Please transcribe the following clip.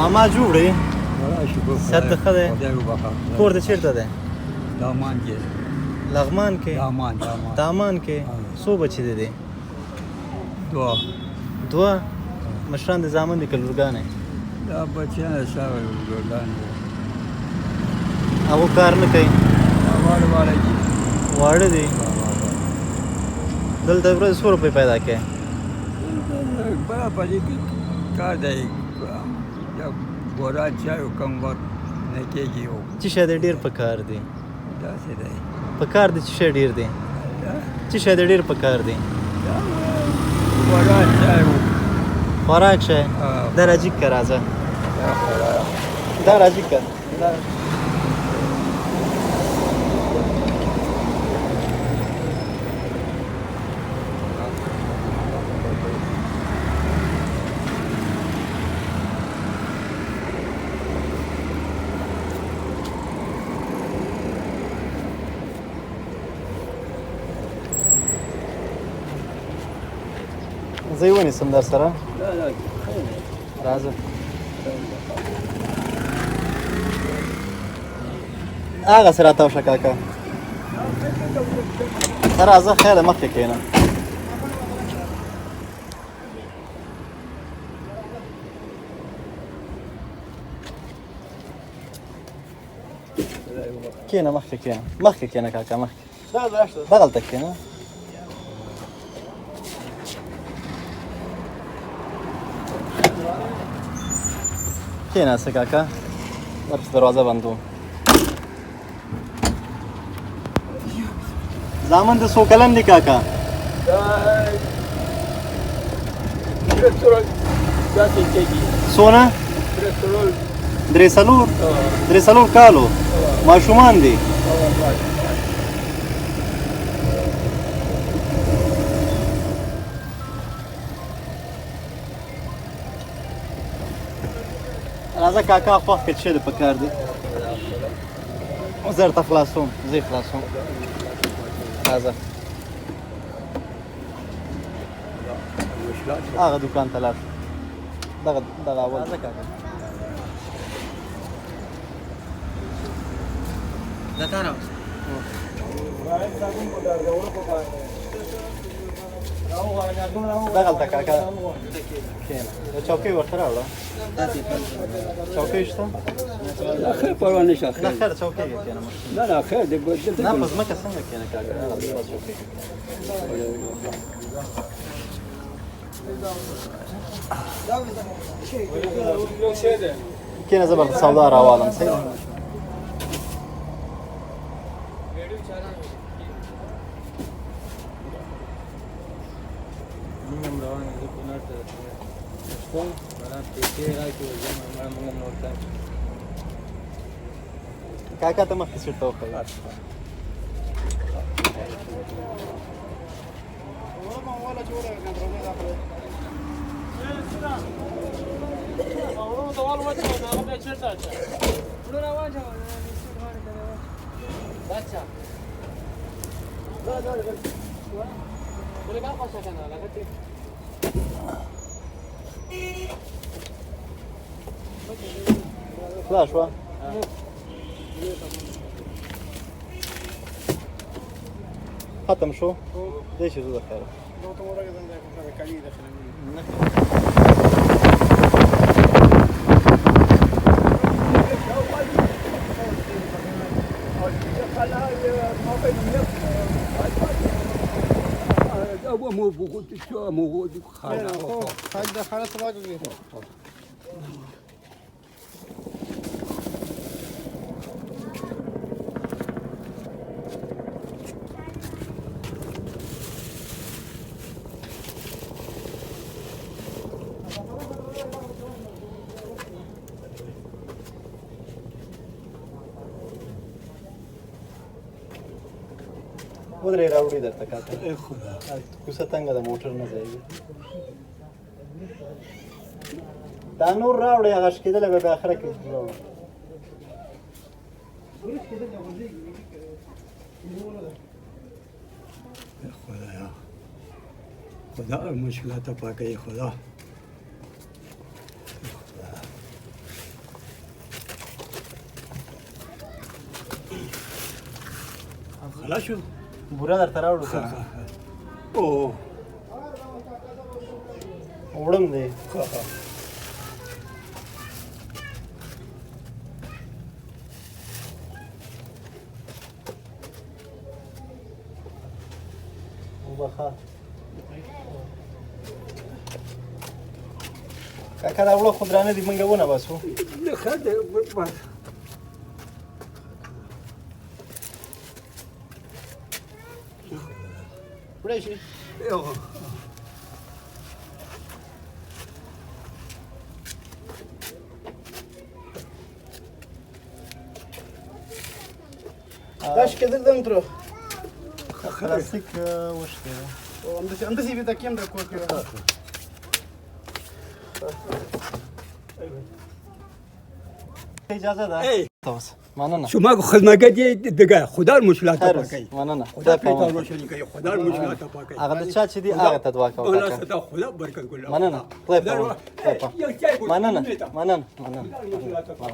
اما جوړې شکر صحت ښه دی خدای وبخښه کور دې چېرته دی دامان کې لغمان کې دامان دامان کې څو بچې دي دی دوه مشران د زامن دي که لورګانې دا بچیان سره ورګان دي هغه کار نه کوي واړه دي واړه دي دلته ورځ څو روپۍ پیدا کوي برابر کار دی یا بورا چایو کم وخت نه کېږي چې شی دی ډېر په کار دی داسې دی په کار دی چې شی ډېر دی چې شی دی ډېر په کار دی بورا چایو خوراک شی دا راجیک که راځه دا راجیک که زه یې ونیسم در سره راځه هغسې راتاو شه کاکا راځه خیر ده مخکې کښېنه کښېنه مخکې کښېنه مخکې کښېنه کاکا مخکې دغلته کښېنه کښېناسته کاکا درپسې دروازه بندوم زامن د څو کلن دي کاکا څونه درې څلور کالو ماشومان دي راځه کاکا خوښ کړه چې د په کار دی زه درته خلاصوم زه یې خلاصوم راځه هغه دوکان ته لاړ دغه اول راځه کاکا دا تا راوست دغلته کاکا کښېنه د چوکۍ ورته راوړه چوکۍ شته خیر پروا نشته نه خیر چوکۍ کې کښېنه نه خیر دی نه په ځمکه څنګه کښېنه کاکا چوکۍ کښېنه زه به درته سودا راوالم صحیح ده کاکا ته مخکې سیټ ته وښیه خلاص شوه ختم شو دی چې زه د خیره ودرې راوړي درته کاکا کوڅه تنګه د موټر نه ځایږي دا نور راوړئ هغه شکېدلی به بیا اخره کې راوړم خدایا خدا مشکلات پاکه خدا خلاص شو بوره درته راوړو که او وړم دی وبخه کاکا دا وړه خو درانه دي موږ ونه باسو نه ښه دی بس وړی شي یو Daš che del dentro? پلاستیک وشته Andas i vita kim da koke. اجازه ده ای. تاسو مننه شما خدمتګر دې دغه خدا مشکلات خیر پاکي مننه خدا خدای پیدا پامان روشنی کوي خدا مشکلات پاکي هغه د چا چې دی هغه ته دعا کوه الله کاکا ستاسو خدا برکت ګل مننه خدای پامان خدای پامان مننه مننه مننه